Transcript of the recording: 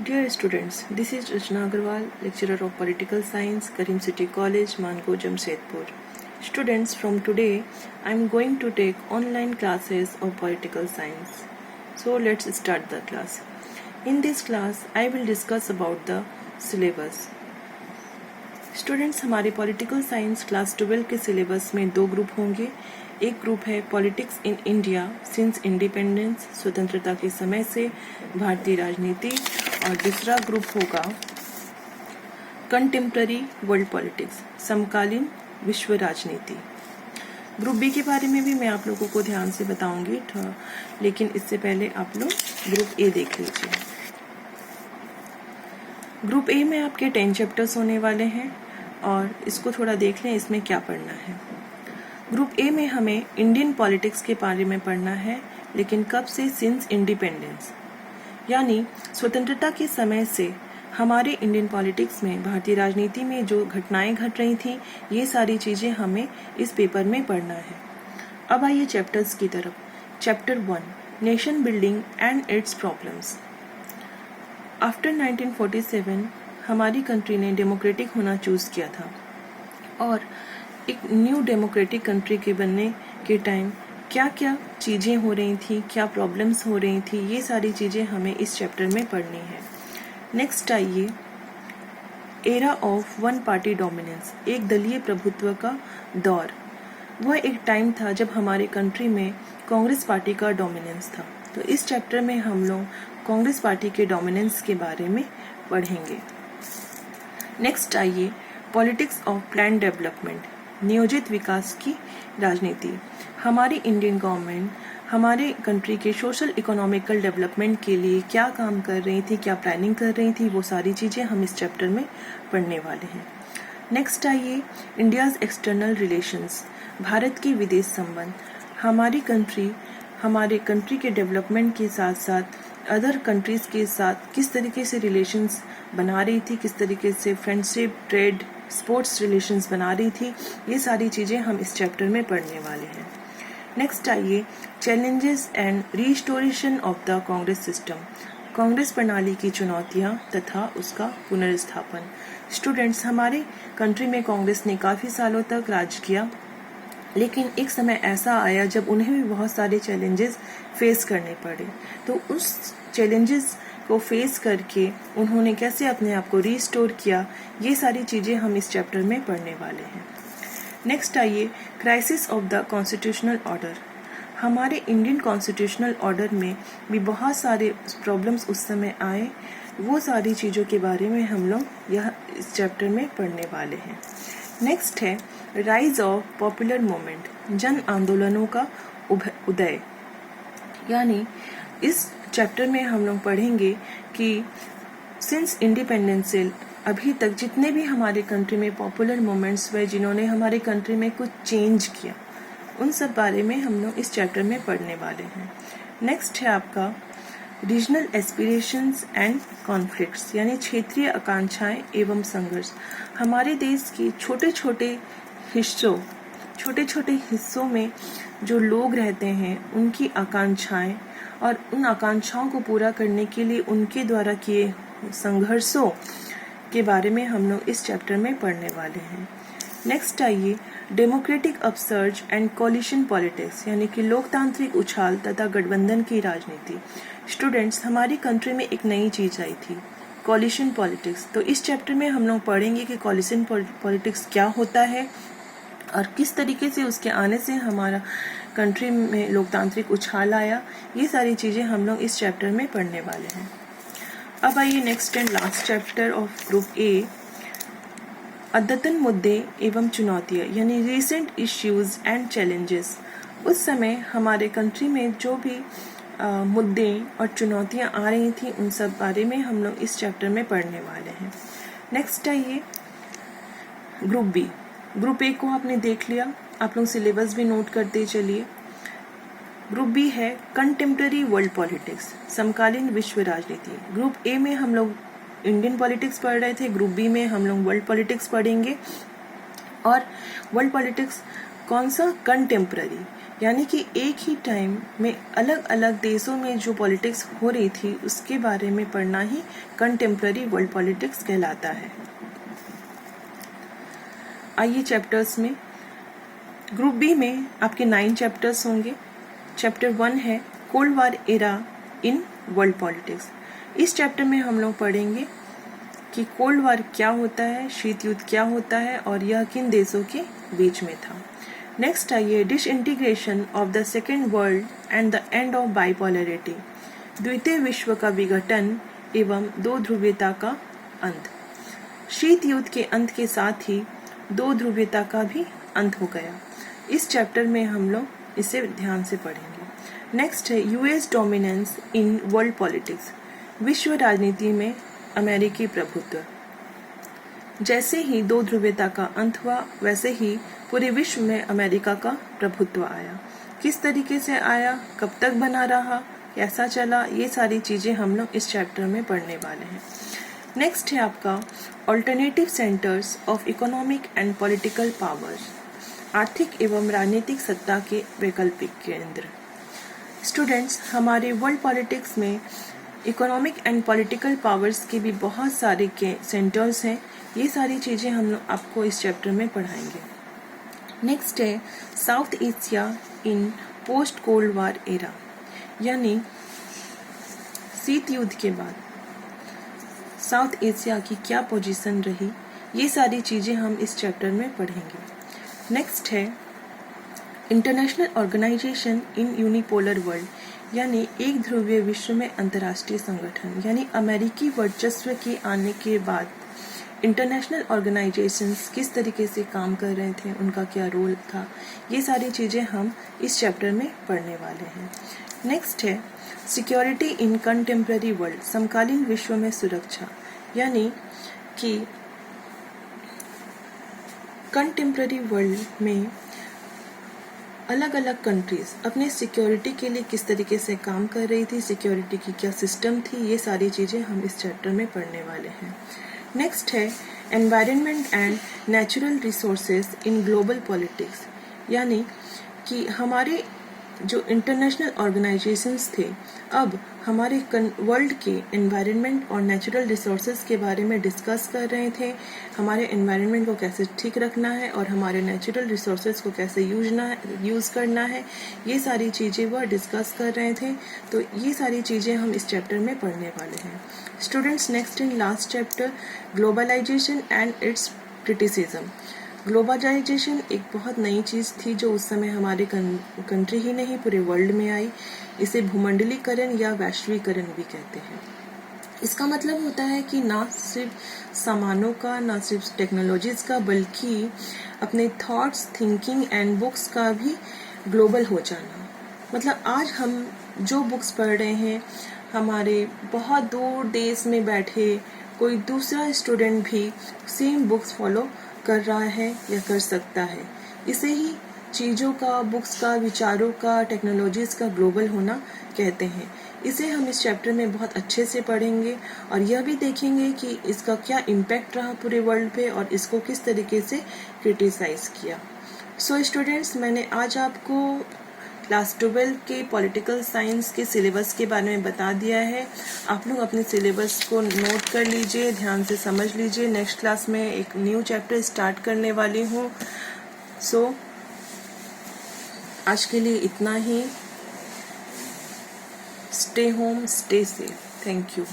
Dear students, this is Rachna Agarwal, lecturer of Political Science, Karim City College, Mango, Jamshedpur. Students, from today, I am going to take online classes of Political Science. So let's start the class. In this class, I will discuss about the syllabus. Students, हमारे political science class 12 के syllabus में दो group होंगे. एक group है politics in India since independence, स्वतंत्रता के समय से भारतीय राजनीति, और दूसरा ग्रुप होगा कंटेम्प्ररी वर्ल्ड पॉलिटिक्स, समकालीन विश्व राजनीति. ग्रुप बी के बारे में भी मैं आप लोगों को ध्यान से बताऊंगी, लेकिन इससे पहले आप लोग ग्रुप ए देख लीजिए. ग्रुप ए में आपके 10 चैप्टर्स होने वाले हैं और इसको थोड़ा देख लें इसमें क्या पढ़ना है. ग्रुप ए में हमें इंडियन पॉलिटिक्स के बारे में पढ़ना है, लेकिन कब से, सिंस इंडिपेंडेंस, यानी स्वतंत्रता के समय से हमारे इंडियन पॉलिटिक्स में, भारतीय राजनीति में जो घटनाएं घट रही थी, ये सारी चीजें हमें इस पेपर में पढ़ना है. अब आइए चैप्टर्स की तरफ. Chapter 1, nation building and it's problems. After 1947 हमारी कंट्री ने डेमोक्रेटिक होना चूज किया था, और एक न्यू डेमोक्रेटिक कंट्री के बनने के टाइम क्या क्या चीज़ें हो रही थी, क्या प्रॉब्लम्स हो रही थी, ये सारी चीज़ें हमें इस चैप्टर में पढ़नी है. नेक्स्ट आइए, era of one party dominance, एक दलीय प्रभुत्व का दौर. वह एक टाइम था जब हमारे कंट्री में कांग्रेस पार्टी का डोमिनेंस था. तो इस चैप्टर में हम लोग कांग्रेस पार्टी के डोमिनेंस के बारे में पढ़ेंगे. नेक्स्ट आइए, पॉलिटिक्स ऑफ प्लान डेवलपमेंट, नियोजित विकास की राजनीति. हमारी इंडियन गवर्नमेंट हमारे कंट्री के सोशल इकोनॉमिकल डेवलपमेंट के लिए क्या काम कर रही थी, क्या प्लानिंग कर रही थी, वो सारी चीज़ें हम इस चैप्टर में पढ़ने वाले हैं. नेक्स्ट आइए, इंडियाज एक्सटर्नल रिलेशंस, भारत के विदेश संबंध. हमारे कंट्री के डेवलपमेंट के साथ साथ अदर कंट्रीज के साथ किस तरीके से रिलेशंस बना रही थी, किस तरीके से फ्रेंडशिप, ट्रेड, स्पोर्ट्स रिलेशंस बना रही थी, ये सारी चीज़ें हम इस चैप्टर में पढ़ने वाले हैं. नेक्स्ट आइए, challenges and restoration of the Congress system, Congress प्रणाली की चुनौतियां तथा उसका पुनर्स्थापन. स्टूडेंट्स, हमारे कंट्री में कांग्रेस ने काफ़ी सालों तक राज किया, लेकिन एक समय ऐसा आया जब उन्हें भी बहुत सारे चैलेंजेस फेस करने पड़े. तो उस चैलेंजेस को फेस करके उन्होंने कैसे अपने आप को रिस्टोर किया, ये सारी चीज़ें हम इस चैप्टर में पढ़ने वाले हैं. नेक्स्ट आइए, crisis of the constitutional order. हमारे इंडियन कॉन्स्टिट्यूशनल ऑर्डर में भी बहुत सारे प्रॉब्लम्स उस समय आए, वो सारी चीज़ों के बारे में हम लोग यह इस चैप्टर में पढ़ने वाले हैं. नेक्स्ट है राइज ऑफ पॉपुलर मूवमेंट, जन आंदोलनों का उदय. यानी इस चैप्टर में हम लोग पढ़ेंगे कि सिंस इंडिपेंडेंस से अभी तक जितने भी हमारे कंट्री में पॉपुलर मूवमेंट्स हुए, जिन्होंने हमारे कंट्री में कुछ चेंज किया, उन सब बारे में हम लोग इस चैप्टर में पढ़ने वाले हैं. नेक्स्ट है आपका रीजनल एस्पिरेशंस एंड कॉन्फ्लिक्ट्स, यानी क्षेत्रीय आकांक्षाएं एवं संघर्ष. हमारे देश के छोटे छोटे हिस्सों में जो लोग रहते हैं, उनकी आकांक्षाएं और उन आकांक्षाओं को पूरा करने के लिए उनके द्वारा किए संघर्षों के बारे में हम लोग इस चैप्टर में पढ़ने वाले हैं. नेक्स्ट आइए, democratic upsurge and coalition politics, यानी कि लोकतांत्रिक उछाल तथा गठबंधन की राजनीति. स्टूडेंट्स, हमारी कंट्री में एक नई चीज आई थी, कोलिशन पॉलिटिक्स. तो इस चैप्टर में हम लोग पढ़ेंगे कि कोलिशन पॉलिटिक्स क्या होता है और किस तरीके से उसके आने से हमारा कंट्री में लोकतांत्रिक उछाल आया. ये सारी चीज़ें हम लोग इस चैप्टर में पढ़ने वाले हैं. अब आइए next and last chapter of group A, अद्यतन मुद्दे एवं चुनौतियाँ, यानी रिसेंट इश्यूज एंड चैलेंजेस. उस समय हमारे कंट्री में जो भी मुद्दे और चुनौतियाँ आ रही थी, उन सब बारे में हम लोग इस चैप्टर में पढ़ने वाले हैं. नेक्स्ट आइए, ग्रुप बी. ग्रुप ए को आपने देख लिया, आप लोग सिलेबस भी नोट करते चलिए. ग्रुप बी है कंटेम्प्ररी वर्ल्ड पॉलिटिक्स, समकालीन विश्व राजनीति. ग्रुप ए में हम लोग इंडियन पॉलिटिक्स पढ़ रहे थे, ग्रुप बी में हम लोग वर्ल्ड पॉलिटिक्स पढ़ेंगे. और वर्ल्ड पॉलिटिक्स कौन सा, कंटेम्प्ररी, यानी कि एक ही टाइम में अलग अलग देशों में जो पॉलिटिक्स हो रही थी उसके बारे में पढ़ना ही कंटेम्प्ररी वर्ल्ड पॉलिटिक्स कहलाता है। आइए चैप्टर्स में, ग्रुप बी में आपके 9 चैप्टर्स होंगे। चैप्टर 1 है cold war era in world politics. इस चैप्टर में हम लोग पढ़ेंगे कि कोल्ड वार क्या होता है, शीत युद्ध क्या होता है और यह किन देशों के बीच में था। नेक्स्ट आइए disintegration of the second world and the end of bipolarity, द्वितीय विश्व का विघटन एवं दो ध्रुवीयता का अंत। शीत युद्ध के अंत के साथ ही दो ध्रुवीयता का भी अंत हो गया। इस चैप्टर में हम लोग इसे ध्यान से पढ़ेंगे। नेक्स्ट है US dominance in world politics, विश्व राजनीति में अमेरिकी प्रभुत्व। जैसे ही दो ध्रुवीयता का अंत हुआ वैसे ही पूरे विश्व में अमेरिका का प्रभुत्व आया। किस तरीके से आया, कब तक बना रहा, कैसा चला, ये सारी चीजें हम लोग इस चैप्टर में पढ़ने वाले हैं। नेक्स्ट है आपका alternative centres of economic and political powers, आर्थिक एवं राजनीतिक सत्ता के वैकल्पिक केंद्र। स्टूडेंट्स, हमारे वर्ल्ड पॉलिटिक्स में इकोनॉमिक एंड पॉलिटिकल पावर्स के भी बहुत सारे सेंटर्स हैं। ये सारी चीज़ें हम लोग आपको इस चैप्टर में पढ़ाएंगे। नेक्स्ट है साउथ एशिया इन पोस्ट कोल्ड वार एरा, यानी शीत युद्ध के बाद साउथ एशिया की क्या पोजीशन रही, ये सारी चीज़ें हम इस चैप्टर में पढ़ेंगे। नेक्स्ट है इंटरनेशनल ऑर्गेनाइजेशन इन यूनिपोलर वर्ल्ड, यानी एक ध्रुवीय विश्व में अंतर्राष्ट्रीय संगठन, यानी अमेरिकी वर्चस्व के आने के बाद इंटरनेशनल ऑर्गेनाइजेशंस किस तरीके से काम कर रहे थे, उनका क्या रोल था, ये सारी चीज़ें हम इस चैप्टर में पढ़ने वाले हैं। नेक्स्ट है सिक्योरिटी इन कंटेम्प्ररी वर्ल्ड, समकालीन विश्व में सुरक्षा, यानी कि कंटेम्प्ररी वर्ल्ड में अलग अलग कंट्रीज अपने सिक्योरिटी के लिए किस तरीके से काम कर रही थी, सिक्योरिटी की क्या सिस्टम थी, ये सारी चीज़ें हम इस चैप्टर में पढ़ने वाले हैं। नेक्स्ट है environment and natural resources in global politics, यानी कि हमारे जो इंटरनेशनल ऑर्गेनाइजेशंस थे अब हमारे वर्ल्ड के एनवायरनमेंट और नेचुरल रिसोर्सेज के बारे में डिस्कस कर रहे थे। हमारे एनवायरनमेंट को कैसे ठीक रखना है और हमारे नेचुरल रिसोर्सेज को कैसे यूज़ करना है, ये सारी चीज़ें वह डिस्कस कर रहे थे। तो ये सारी चीज़ें हम इस चैप्टर में पढ़ने वाले हैं। Students, next in last chapter globalization and its criticism. Globalization एक बहुत नई चीज़ थी जो उस समय हमारे कंट्री ही नहीं पूरे वर्ल्ड में आई। इसे भूमंडलीकरण या वैश्वीकरण भी कहते हैं। इसका मतलब होता है कि ना सिर्फ सामानों का, ना सिर्फ टेक्नोलॉजीज़ का, बल्कि अपने थॉट्स, थिंकिंग एंड बुक्स का भी ग्लोबल हो जाना। मतलब आज हम जो बुक्स पढ़ रहे हैं, हमारे बहुत दूर देश में बैठे कोई दूसरा स्टूडेंट भी सेम बुक्स फॉलो कर रहा है या कर सकता है। इसे ही चीज़ों का, बुक्स का, विचारों का, टेक्नोलॉजीज़ का ग्लोबल होना कहते हैं। इसे हम इस चैप्टर में बहुत अच्छे से पढ़ेंगे और यह भी देखेंगे कि इसका क्या इम्पैक्ट रहा पूरे वर्ल्ड पे और इसको किस तरीके से क्रिटिसाइज़ किया। सो स्टूडेंट्स, मैंने आज आपको क्लास 12 के पॉलिटिकल साइंस के सिलेबस के बारे में बता दिया है। आप लोग अपने सिलेबस को नोट कर लीजिए, ध्यान से समझ लीजिए। नेक्स्ट क्लास में एक न्यू चैप्टर स्टार्ट करने वाली हूँ। सो आज के लिए इतना ही। Stay home, stay safe. Thank you.